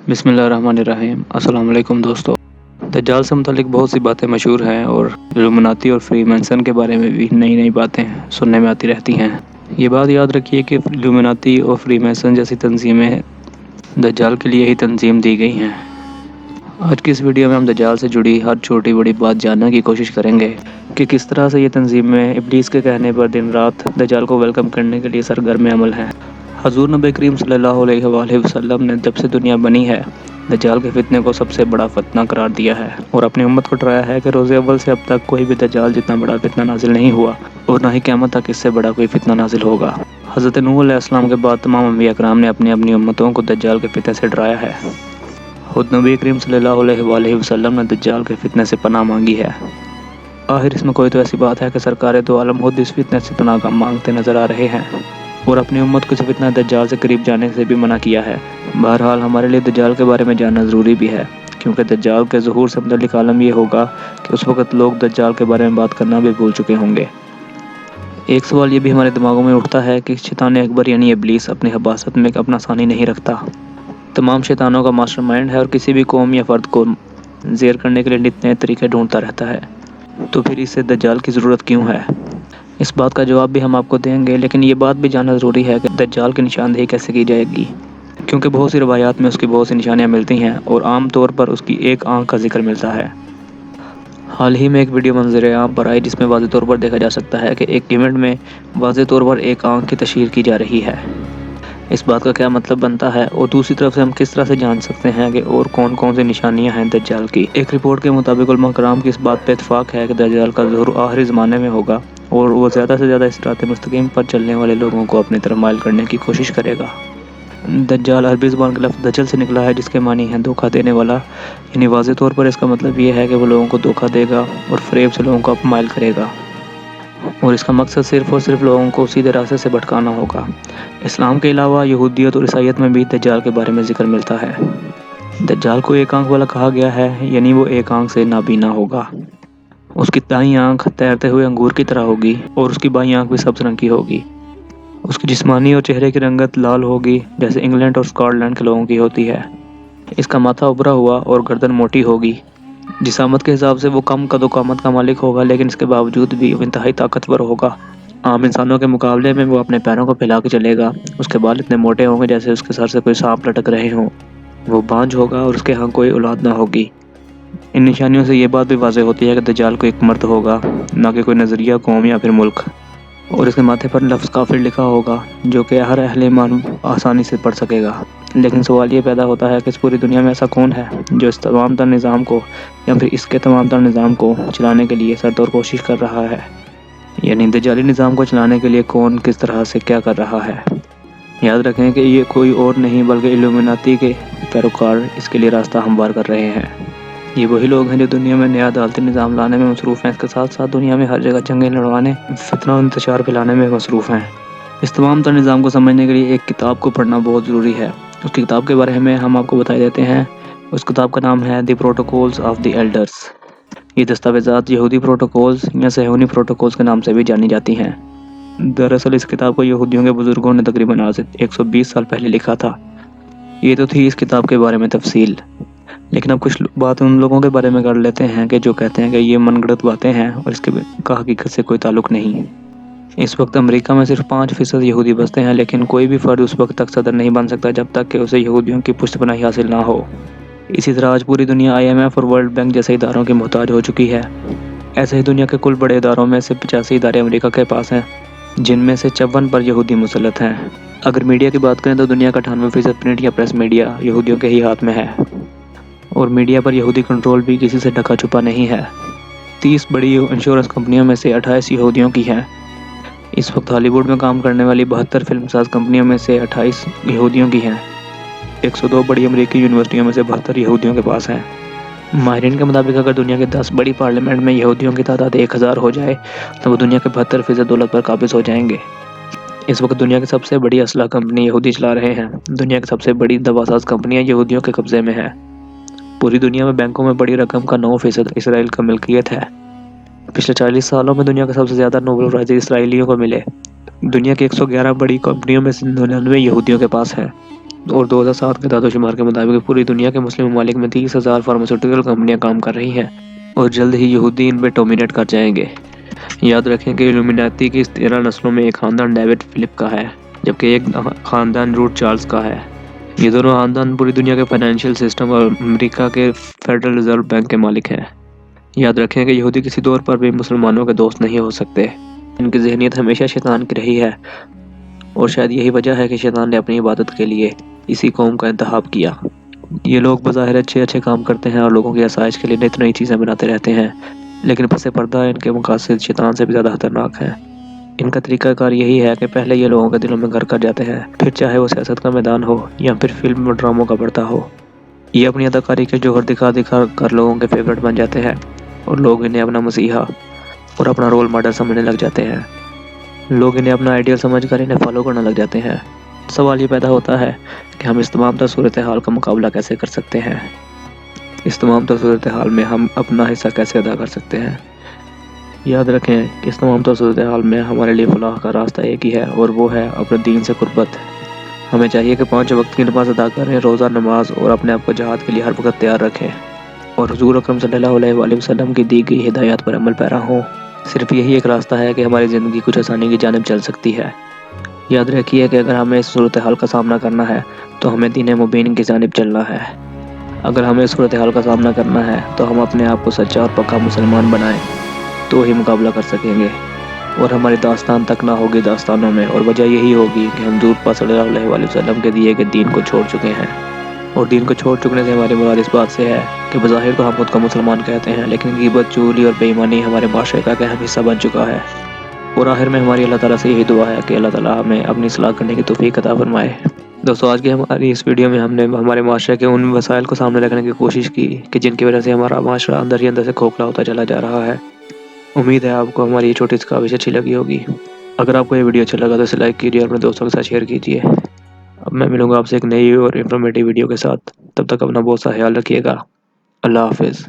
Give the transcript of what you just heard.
بسم اللہ الرحمن الرحیم۔ السلام علیکم دوستو۔ دجال سے متعلق بہت سی باتیں مشہور ہیں اور علومناتی اور فری مینسن کے بارے میں بھی نئی نئی باتیں سننے میں آتی رہتی ہیں۔ یہ بات یاد رکھیے کہ علومناتی اور فری مینسن جیسی تنظیمیں دجال کے لیے ہی تنظیم دی گئی ہیں۔ آج کی اس ویڈیو میں ہم دجال سے جڑی ہر چھوٹی بڑی بات جاننے کی کوشش کریں گے کہ کس طرح سے یہ تنظیمیں ابلیس کے کہنے پر دن رات دجال کو ویلکم کرنے کے لیے سرگرم عمل ہیں۔ حضور نبی کریم صلی اللہ علیہ وآلہ وسلم نے جب سے دنیا بنی ہے دجال کے فتنے کو سب سے بڑا فتنہ قرار دیا ہے اور اپنی امت کو ڈرایا ہے کہ روز اول سے اب تک کوئی بھی دجال جتنا بڑا فتنہ نازل نہیں ہوا اور نہ ہی قیامت تک اس سے بڑا کوئی فتنہ نازل ہوگا۔ حضرت نوح علیہ السلام کے بعد تمام انبیاء کرام نے اپنی امتوں کو دجال کے فتنے سے ڈرایا ہے۔ خود نبی کریم صلی اللہ علیہ وآلہ وسلم نے دجال کے فتنے سے پناہ مانگی ہے۔ آخر اس میں کوئی تو ایسی بات ہے کہ سرکار دو عالم خود اس فتنے سے پناہ کا مانگتے نظر آ رہے ہیں اور اپنی امت کو اس فتنہ دجال سے قریب جانے سے بھی منع کیا ہے۔ بہرحال ہمارے لیے دجال کے بارے میں جاننا ضروری بھی ہے کیونکہ دجال کے ظہور سے متعلق عالم یہ ہوگا کہ اس وقت لوگ دجال کے بارے میں بات کرنا بھی بھول چکے ہوں گے۔ ایک سوال یہ بھی ہمارے دماغوں میں اٹھتا ہے کہ شیطان اکبر یعنی ابلیس اپنی حباست میں اپنا ثانی نہیں رکھتا، تمام شیطانوں کا ماسٹر مائنڈ ہے اور کسی بھی قوم یا فرد کو زیر کرنے کے لیے نت نئے طریقے ڈھونڈتا رہتا ہے، تو پھر اسے دجال کی ضرورت کیوں ہے؟ اس بات کا جواب بھی ہم آپ کو دیں گے، لیکن یہ بات بھی جاننا ضروری ہے کہ دجال کی نشاندہی کیسے کی جائے گی، کیونکہ بہت سی روایات میں اس کی بہت سی نشانیاں ملتی ہیں اور عام طور پر اس کی ایک آنکھ کا ذکر ملتا ہے۔ حال ہی میں ایک ویڈیو منظر عام پر آئی جس میں واضح طور پر دیکھا جا سکتا ہے کہ ایک ایونٹ میں واضح طور پر ایک آنکھ کی تشہیر کی جا رہی ہے۔ اس بات کا کیا مطلب بنتا ہے اور دوسری طرف سے ہم کس طرح سے جان سکتے ہیں کہ اور کون کون سی نشانیاں ہیں دجال کی؟ ایک رپورٹ کے مطابق علماء کرام کی اس بات پہ اتفاق ہے کہ دجال کا ظہور آخری زمانے میں ہوگا اور وہ زیادہ سے زیادہ اس صراط مستقیم پر چلنے والے لوگوں کو اپنی طرف مائل کرنے کی کوشش کرے گا۔ دجال عربی زبان کے لفظ دجل سے نکلا ہے جس کے معنی ہے دھوکہ دینے والا، یعنی واضح طور پر اس کا مطلب یہ ہے کہ وہ لوگوں کو دھوکہ دے گا اور فریب سے لوگوں کو اپمائل کرے گا، اور اس کا مقصد صرف اور صرف لوگوں کو سیدھے راستے سے بھٹکانا ہوگا۔ اسلام کے علاوہ یہودیت اور عیسائیت میں بھی دجال کے بارے میں ذکر ملتا ہے۔ دجال کو ایک آنکھ والا کہا گیا ہے، یعنی وہ ایک آنکھ سے نابینا ہوگا۔ اس کی دائیں آنکھ تیرتے ہوئے انگور کی طرح ہوگی اور اس کی بائیں آنکھ بھی سبز رنگ کی ہوگی۔ اس کی جسمانی اور چہرے کی رنگت لال ہوگی جیسے انگلینڈ اور اسکاٹ لینڈ کے لوگوں کی ہوتی ہے۔ اس کا ماتھا ابھرا ہوا اور گردن موٹی ہوگی۔ جسامت کے حساب سے وہ کم قد و قامت کا مالک ہوگا، لیکن اس کے باوجود بھی وہ انتہائی طاقتور ہوگا۔ عام انسانوں کے مقابلے میں وہ اپنے پیروں کو پھیلا کے چلے گا۔ اس کے بال اتنے موٹے ہوں گے جیسے اس کے سر سے کوئی سانپ لٹک رہے ہوں۔ وہ بانجھ ہوگا اور اس کے ہاں کوئی اولاد نہ ہوگی۔ ان نشانیوں سے یہ بات بھی واضح ہوتی ہے کہ دجال کو ایک مرد ہوگا، نہ کہ کوئی نظریہ، قوم یا پھر ملک، اور اس کے ماتھے پر لفظ کافر لکھا ہوگا جو کہ ہر اہل ایمان آسانی سے پڑھ سکے گا۔ لیکن سوال یہ پیدا ہوتا ہے کہ اس پوری دنیا میں ایسا کون ہے جو اس تمام تر نظام کو یا پھر اس کے تمام تر نظام کو چلانے کے لیے سرتور کوشش کر رہا ہے؟ یعنی دجالی نظام کو چلانے کے لیے کون کس طرح سے کیا کر رہا ہے؟ یاد رکھیں کہ یہ کوئی اور نہیں بلکہ علومناتی کے پیروکار اس کے لیے راستہ ہموار کر رہے ہیں۔ یہ وہی لوگ ہیں جو دنیا میں نیا عدالتی نظام لانے میں مصروف ہیں، اس کے ساتھ ساتھ دنیا میں ہر جگہ جنگیں لڑوانے، فتنہ و انتشار پھیلانے میں مصروف ہیں۔ اس تمام تر نظام کو سمجھنے کے لیے ایک کتاب کو پڑھنا بہت ضروری ہے۔ اس کی کتاب کے بارے میں ہم آپ کو بتا دیتے ہیں۔ اس کتاب کا نام ہے دی پروٹوکولز آف دی ایلڈرز۔ یہ دستاویزات یہودی پروٹوکولز یا صہیونی پروٹوکولز کے نام سے بھی جانی جاتی ہیں۔ دراصل اس کتاب کو یہودیوں کے بزرگوں نے تقریباً آج سے 120 سال پہلے لکھا تھا۔ یہ تو تھی اس کتاب کے بارے میں تفصیل، لیکن اب کچھ بات ان لوگوں کے بارے میں کر لیتے ہیں کہ جو کہتے ہیں کہ یہ من گھڑت باتیں ہیں اور اس کے کا حقیقت سے کوئی تعلق نہیں۔ اس وقت امریکہ میں صرف 5% یہودی بستے ہیں، لیکن کوئی بھی فرد اس وقت تک صدر نہیں بن سکتا جب تک کہ اسے یہودیوں کی پشت پناہی حاصل نہ ہو۔ اسی طرح آج پوری دنیا IMF اور ورلڈ بینک جیسے اداروں کی محتاج ہو چکی ہے۔ ایسے ہی دنیا کے کل بڑے اداروں میں سے 85 ادارے امریکہ کے پاس ہیں، جن میں سے 54 پر یہودی مسلط ہیں۔ اگر میڈیا کی بات کریں تو دنیا کا 98% پرنٹ یا پریس میڈیا یہودیوں کے ہی ہاتھ میں ہے، اور میڈیا پر یہودی کنٹرول بھی کسی سے ڈھکا چھپا نہیں ہے۔ 30 بڑی انشورنس کمپنیوں میں سے 28 یہودیوں کی ہیں۔ اس وقت ہالی ووڈ میں کام کرنے والی 72 فلم ساز کمپنیوں میں سے 28 یہودیوں کی ہیں۔ 102 بڑی امریکی یونیورسٹیوں میں سے 72 یہودیوں کے پاس ہیں۔ ماہرین کے مطابق اگر دنیا کے 10 بڑی پارلیمنٹ میں یہودیوں کی تعداد 1000 ہو جائے تو وہ دنیا کے 72% دولت پر قابض ہو جائیں گے۔ اس وقت دنیا کی سب سے بڑی اسلحہ کمپنی یہودی چلا رہے ہیں۔ دنیا کی سب سے بڑی دواساز کمپنیاں یہودیوں کے قبضے میں ہیں۔ پوری دنیا میں بینکوں میں بڑی رقم کا 9% اسرائیل کا ملکیت ہے۔ پچھلے 40 سالوں میں دنیا کے سب سے زیادہ نوبل پرائز اسرائیلیوں کو ملے۔ دنیا کی 111 بڑی کمپنیوں میں سے 99 یہودیوں کے پاس ہیں۔ اور 2007 کے اعداد و شمار کے مطابق پوری دنیا کے مسلم ممالک میں 30,000 فارماسیوٹیکل کمپنیاں کام کر رہی ہیں اور جلد ہی یہودی ان پہ ڈومینیٹ کر جائیں گے۔ یاد رکھیں کہ الومناتی کی اس 13 نسلوں میں ایک خاندان ڈیوڈ فلپ کا ہے، جبکہ ایک خاندان روٹ چارلز کا ہے۔ یہ دونوں خاندان پوری دنیا کے فائنینشیل سسٹم اور امریکہ کے فیڈرل ریزرو بینک کے مالک ہیں۔ یاد رکھیں کہ یہودی کسی دور پر بھی مسلمانوں کے دوست نہیں ہو سکتے۔ ان کی ذہنیت ہمیشہ شیطان کی رہی ہے، اور شاید یہی وجہ ہے کہ شیطان نے اپنی عبادت کے لیے اسی قوم کا انتخاب کیا۔ یہ لوگ بظاہر اچھے کام کرتے ہیں اور لوگوں کی آسائش کے لیے نئی چیزیں بناتے رہتے ہیں، لیکن پس پردہ ان کے مقاصد شیطان سے بھی زیادہ خطرناک ہیں۔ ان کا طریقہ کار یہی ہے کہ پہلے یہ لوگوں کے دلوں میں گھر کر جاتے ہیں، پھر چاہے وہ سیاست کا میدان ہو یا پھر فلم اور ڈراموں کا پردہ ہو، یہ اپنی اداکاری کے جوہر دکھا کر لوگوں کے فیورٹ بن جاتے ہیں، اور لوگ انہیں اپنا مسیحا اور اپنا رول ماڈل سمجھنے لگ جاتے ہیں۔ لوگ انہیں اپنا آئیڈیل سمجھ کر انہیں فالو کرنے لگ جاتے ہیں۔ سوال یہ پیدا ہوتا ہے کہ ہم اس تمام تر صورتحال کا مقابلہ کیسے کر سکتے ہیں؟ اس تمام تر صورتحال میں ہم اپنا حصہ کیسے ادا کر سکتے ہیں؟ یاد رکھیں کہ اس تمام تر صورتحال میں ہمارے لیے فلاح کا راستہ ایک ہی ہے، اور وہ ہے اپنے دین سے قربت۔ ہمیں چاہیے کہ 5 وقت کی نماز ادا کریں، روزہ نماز، اور اپنے آپ کو جہاد کے لیے ہر وقت تیار رکھیں، اور حضور اکرم صلی اللہ علیہ وآلہ وسلم کی دی گئی ہدایات پر عمل پیرا ہوں۔ صرف یہی ایک راستہ ہے کہ ہماری زندگی کچھ آسانی کی جانب چل سکتی ہے۔ یاد رکھیے کہ اگر ہمیں اس صورتحال کا سامنا کرنا ہے تو ہمیں دین مبین کی جانب چلنا ہے۔ اگر ہمیں اس صورتحال کا سامنا کرنا ہے تو ہم اپنے آپ کو سچا اور پکا مسلمان بنائیں، تو ہی مقابلہ کر سکیں گے، اور ہماری داستان تک نہ ہوگی داستانوں میں، اور وجہ یہی ہوگی کہ ہم حضور پاک صلی اللہ علیہ وآلہ وسلم کے دیے گئے دین کو چھوڑ چکے ہیں۔ اور دین کو چھوڑ چکنے سے ہماری مراد اس بات سے ہے کہ بظاہر تو ہم خود کو مسلمان کہتے ہیں، لیکن غیبت، چغلی اور بے ایمانی ہمارے معاشرے کا ایک اہم حصہ بن چکا ہے۔ اور آخر میں ہماری اللہ تعالیٰ سے یہی دعا ہے کہ اللہ تعالیٰ ہمیں اپنی اصلاح کرنے کی توفیق عطا فرمائے۔ دوستو، آج کی ہماری اس ویڈیو میں ہم نے ہمارے معاشرے کے ان مسائل کو سامنے رکھنے کی کوشش کی کہ جن کی وجہ سے ہمارا معاشرہ اندر ہی اندر سے کھوکھلا ہوتا چلا جا رہا ہے۔ امید ہے آپ کو ہماری یہ چھوٹی سی کاوش اچھی لگی ہوگی۔ اگر آپ کو یہ ویڈیو اچھا لگا تو اسے لائک کیجیے اور اپنے دوستوں کے ساتھ شیئر کیجیے۔ اب میں ملوں گا آپ سے ایک نئی اور انفارمیٹیو ویڈیو کے ساتھ۔ تب تک اپنا بہت سا خیال رکھیے گا۔ اللہ حافظ۔